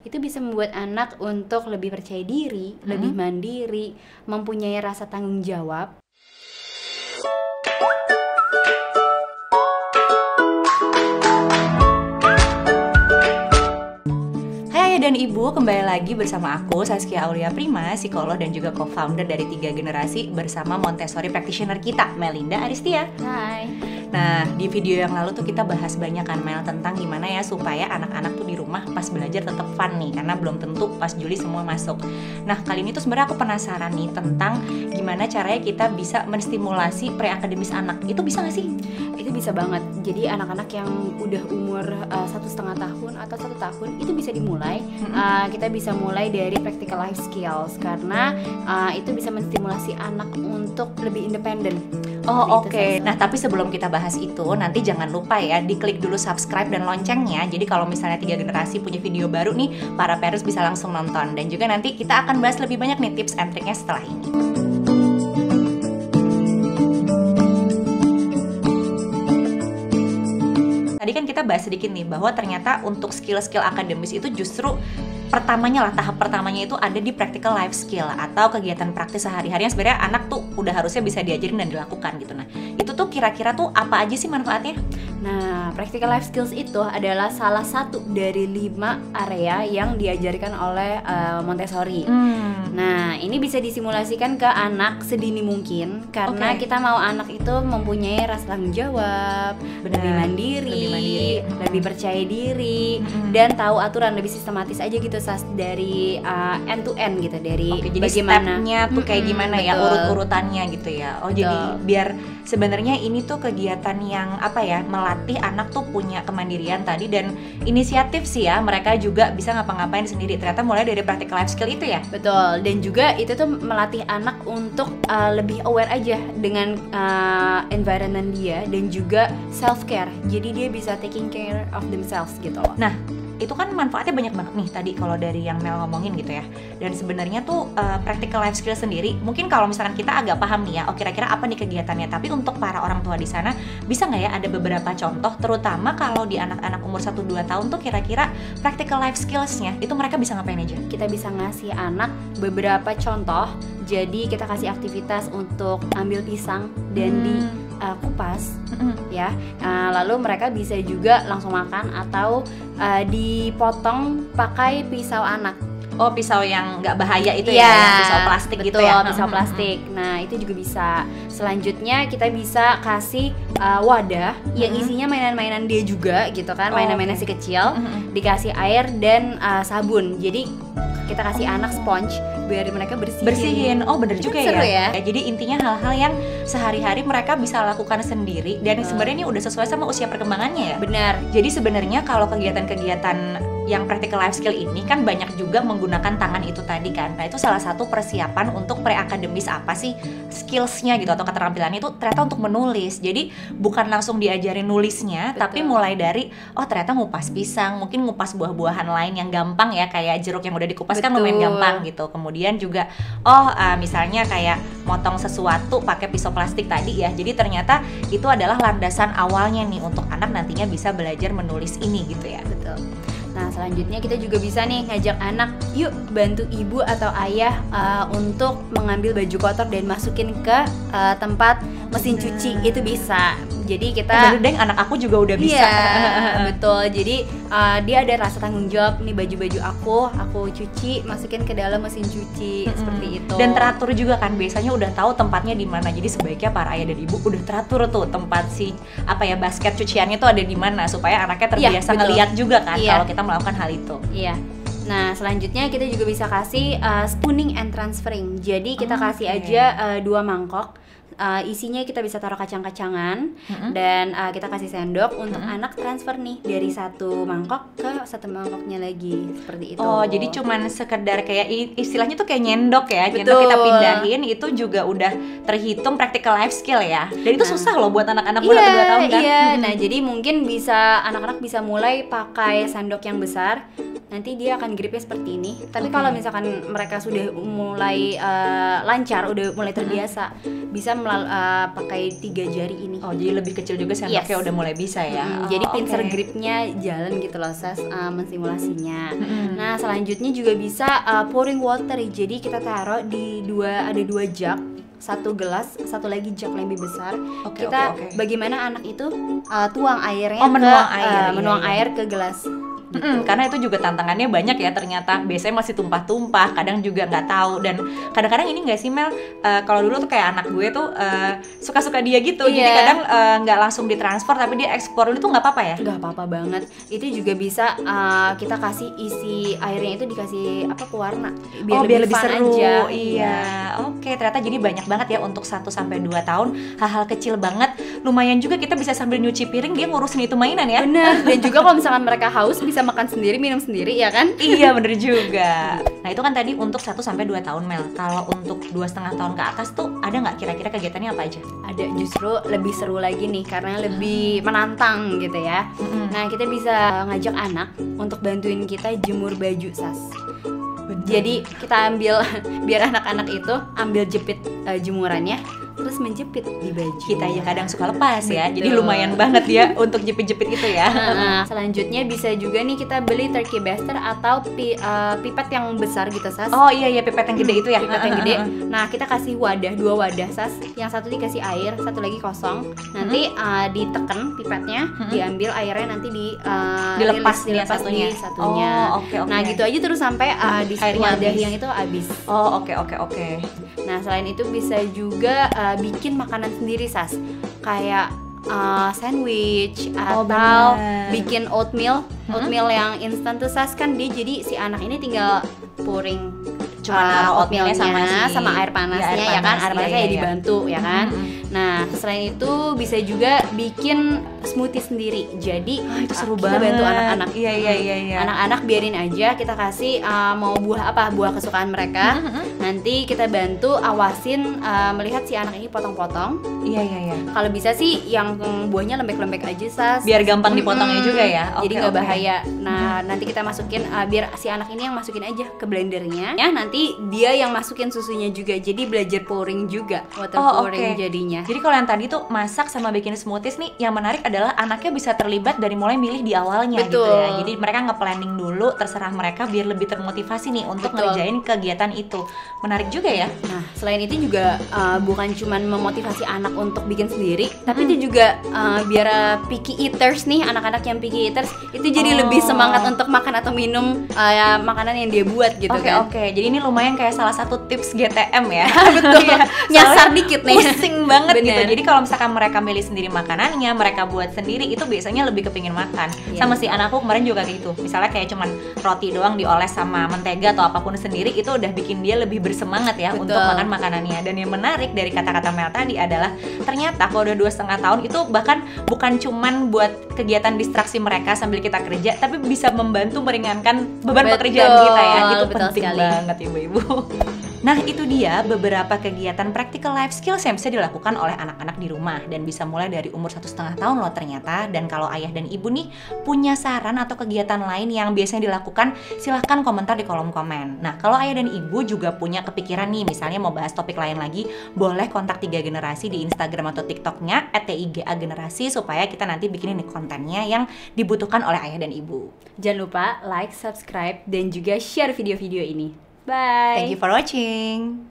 Itu bisa membuat anak untuk lebih percaya diri, lebih mandiri, mempunyai rasa tanggung jawab. Hai dan Ibu, kembali lagi bersama aku Saskia Aulia Prima, psikolog dan juga co-founder dari 3 Generasi bersama Montessori practitioner kita, Melinda Aristia. Hai. Nah, di video yang lalu tuh kita bahas banyak kan Mel tentang gimana ya supaya anak-anak tuh di rumah pas belajar tetap fun nih, karena belum tentu pas Juli semua masuk. Nah, kali ini tuh sebenarnya aku penasaran nih tentang gimana caranya kita bisa menstimulasi pre-akademis anak. Itu bisa nggak sih? Itu bisa banget. Jadi anak-anak yang udah umur 1,5 tahun atau 1 tahun itu bisa dimulai. Kita bisa mulai dari practical life skills karena itu bisa menstimulasi anak untuk lebih independen. Oh oke. Nah tapi sebelum kita bahas itu, nanti jangan lupa ya diklik dulu subscribe dan loncengnya. Jadi kalau misalnya 3 Generasi punya video baru nih, para parents bisa langsung nonton. Dan juga nanti kita akan bahas lebih banyak nih tips and triknya setelah ini. Tadi kan kita bahas sedikit nih bahwa ternyata untuk skill-skill akademis itu justru tahap pertamanya itu ada di practical life skill atau kegiatan praktis sehari-hari yang sebenarnya anak tuh udah harusnya bisa diajarin dan dilakukan gitu. Nah, itu tuh kira-kira tuh apa aja sih manfaatnya? Nah, practical life skills itu adalah salah satu dari 5 area yang diajarkan oleh Montessori. Nah, ini bisa disimulasikan ke anak sedini mungkin karena kita mau anak itu mempunyai rasa tanggung jawab, lebih mandiri, lebih percaya diri, dan tahu aturan, lebih sistematis aja gitu dari end to end gitu, dari jadi bagaimana stepnya tuh kayak gimana ya, urut-urutannya gitu ya. Oh, betul. Jadi biar sebenarnya ini tuh kegiatan yang apa ya, melatih anak tuh punya kemandirian tadi dan inisiatif sih ya, mereka juga bisa ngapa-ngapain sendiri. Ternyata mulai dari practical life skill itu ya. Betul, dan juga itu tuh melatih anak untuk lebih aware aja dengan environment dia dan juga self care. Jadi dia bisa taking care of themselves gitu loh. Nah, itu kan manfaatnya banyak banget nih tadi kalau dari yang Mel ngomongin gitu ya. Dan sebenarnya tuh practical life skill sendiri mungkin kalau misalkan kita agak paham nih ya, oh kira-kira apa nih kegiatannya. Tapi untuk para orang tua di sana bisa nggak ya ada beberapa contoh, terutama kalau di anak-anak umur 1-2 tahun tuh kira-kira practical life skills-nya itu mereka bisa ngapain aja? Kita bisa ngasih anak beberapa contoh. Jadi kita kasih aktivitas untuk ambil pisang dan kupas, ya. Lalu mereka bisa juga langsung makan atau dipotong pakai pisau anak. Oh, pisau yang nggak bahaya itu ya, pisau plastik betul, gitu ya? Pisau plastik. Nah, itu juga bisa. Selanjutnya kita bisa kasih wadah yang isinya mainan-mainan dia juga gitu kan, mainan-mainan si kecil, dikasih air dan sabun. Jadi kita kasih anak sponge biar mereka bersihin. Oh bener juga seru ya. Jadi intinya hal-hal yang sehari-hari mereka bisa lakukan sendiri dan sebenarnya ini udah sesuai sama usia perkembangannya ya. Benar. Jadi sebenarnya kalau kegiatan-kegiatan yang practical life skill ini kan banyak juga menggunakan tangan itu tadi kan. Nah itu salah satu persiapan untuk pre-akademis apa sih skills-nya gitu atau keterampilannya itu ternyata untuk menulis. Jadi bukan langsung diajarin nulisnya, tapi mulai dari ternyata ngupas pisang, mungkin ngupas buah-buahan lain yang gampang ya, kayak jeruk yang udah dikupas kan lumayan gampang gitu. Kemudian juga misalnya kayak motong sesuatu pakai pisau plastik tadi ya. Jadi ternyata itu adalah landasan awalnya nih untuk anak nantinya bisa belajar menulis ini gitu ya. Betul. Nah selanjutnya kita juga bisa nih ngajak anak, yuk bantu ibu atau ayah untuk mengambil baju kotor dan masukin ke tempat mesin cuci. Itu bisa. Jadi kita Deng, anak aku juga udah bisa. Iya, betul. Jadi dia ada rasa tanggung jawab, nih baju-baju aku cuci, masukin ke dalam mesin cuci, seperti itu. Dan teratur juga kan, biasanya udah tahu tempatnya di mana. Jadi sebaiknya para ayah dan ibu udah teratur tuh tempat basket cuciannya tuh ada di mana supaya anaknya terbiasa ngeliat juga kan kalau kita melakukan hal itu. Iya. Nah selanjutnya kita juga bisa kasih spooning and transferring. Jadi kita kasih aja 2 mangkok. Isinya kita bisa taruh kacang-kacangan dan kita kasih sendok untuk anak transfer nih dari satu mangkok ke satu mangkoknya lagi, seperti itu. Oh jadi cuman sekedar kayak istilahnya tuh kayak nyendok ya. Nyendok kita pindahin itu juga udah terhitung practical life skill ya. Dan itu susah loh buat anak-anak umur 2 tahun kan. Nah jadi mungkin anak-anak bisa mulai pakai sendok yang besar. nanti dia akan gripnya seperti ini. Tapi kalau misalkan mereka sudah mulai lancar, udah mulai terbiasa, bisa pakai 3 jari ini. Oh, jadi lebih kecil juga sendoknya udah mulai bisa ya. Jadi pincer gripnya jalan gitu loh, Sas, mensimulasinya. Nah, selanjutnya juga bisa pouring water. Jadi kita taruh di ada 2 jug, 1 gelas, satu lagi jug lebih besar. Kita bagaimana anak itu tuang airnya menuang air ke gelas. Karena itu juga tantangannya banyak ya ternyata. Biasanya masih tumpah-tumpah, kadang juga nggak tahu. Dan kadang-kadang ini nggak sih Mel, kalau dulu tuh kayak anak gue tuh suka-suka dia gitu. Jadi kadang nggak langsung ditransfer tapi dia ekspor dulu tuh nggak apa-apa ya? Nggak apa-apa banget. Itu juga bisa kita kasih isi airnya itu dikasih pewarna biar lebih seru aja. Iya. Oke, ternyata jadi banyak banget ya untuk 1-2 tahun. Hal-hal kecil banget. Lumayan juga kita bisa sambil nyuci piring dia ngurusin itu mainan ya. Bener. Dan juga kalau misalkan mereka haus bisa makan sendiri, minum sendiri ya kan? Iya bener juga. Nah itu kan tadi untuk 1-2 tahun Mel. Kalau untuk 2,5 tahun ke atas tuh ada nggak kira-kira kegiatannya apa aja? Ada, justru lebih seru lagi nih karena lebih menantang gitu ya. Nah kita bisa ngajak anak untuk bantuin kita jemur baju, Sas. Jadi kita ambil biar anak-anak itu ambil jepit jemurannya, terus menjepit di baju. Kita ya kadang suka lepas ya. Jadi lumayan banget ya untuk jepit-jepit itu ya. Selanjutnya bisa juga nih kita beli turkey baster atau pipet yang besar gitu, Sas. Oh iya pipet yang gede itu ya. Pipet yang gede. Nah kita kasih 2 wadah, Sas. Yang satu dikasih air, satu lagi kosong. Nanti diteken pipetnya, diambil airnya, nanti dilepas di satunya. Oke. Nah gitu aja terus sampai di wadah yang itu habis. Oh oke. Nah selain itu bisa juga bikin makanan sendiri, Sas. Kayak sandwich atau bikin oatmeal yang instan tuh, Sas. Kan dia jadi si anak ini tinggal pouring oatmealnya sama air panasnya ya kan, air panasnya dibantu ya kan. Nah selain itu bisa juga bikin smoothie sendiri. Jadi itu seru kita banget. Bantu anak-anak. Iya. Anak-anak biarin aja, kita kasih mau buah kesukaan mereka. Nanti kita bantu awasin, melihat si anak ini potong-potong. Iya. Kalau bisa sih yang buahnya lembek-lembek aja, Sas. Biar gampang dipotongnya juga ya. Jadi nggak bahaya. Nah nanti kita masukin biar si anak ini yang masukin aja ke blendernya. Ya nanti dia yang masukin susunya juga. Jadi belajar pouring juga, water pouring jadinya. Jadi kalau yang tadi tuh masak sama bikin smoothies nih, yang menarik adalah anaknya bisa terlibat dari mulai milih di awalnya. Betul. Gitu ya. Jadi mereka nge-planning dulu, terserah mereka biar lebih termotivasi nih untuk ngerjain kegiatan itu. Menarik juga ya. Nah, selain itu juga bukan cuman memotivasi anak untuk bikin sendiri, tapi itu juga biar picky eaters nih, anak-anak yang picky eaters itu jadi lebih semangat untuk makan atau minum makanan yang dia buat gitu kan. Oke. Jadi ini lumayan kayak salah satu tips GTM ya. Betul. Nyasar dikit nih. Pusing banget gitu. Jadi kalau misalkan mereka milih sendiri makanannya, mereka buat sendiri, itu biasanya lebih kepingin makan. Sama si anakku kemarin juga kayak gitu. Misalnya kayak cuman roti doang dioles sama mentega atau apapun sendiri, itu udah bikin dia lebih bersemangat ya untuk makan makanannya. Dan yang menarik dari kata-kata Mel tadi adalah ternyata kalau udah 2,5 tahun itu bahkan bukan cuman buat kegiatan distraksi mereka sambil kita kerja, tapi bisa membantu meringankan beban pekerjaan kita ya. Itu penting banget ibu-ibu. Nah itu dia beberapa kegiatan practical life skills yang bisa dilakukan oleh anak-anak di rumah dan bisa mulai dari umur 1,5 tahun loh ternyata. Dan kalau ayah dan ibu nih punya saran atau kegiatan lain yang biasanya dilakukan, silahkan komentar di kolom komen. Nah kalau ayah dan ibu juga punya kepikiran nih, misalnya mau bahas topik lain lagi, boleh kontak 3 Generasi di Instagram atau TikToknya @tigagenerasi supaya kita nanti bikinin nih kontennya yang dibutuhkan oleh ayah dan ibu. Jangan lupa like, subscribe, dan juga share video-video ini. Bye. Thank you for watching.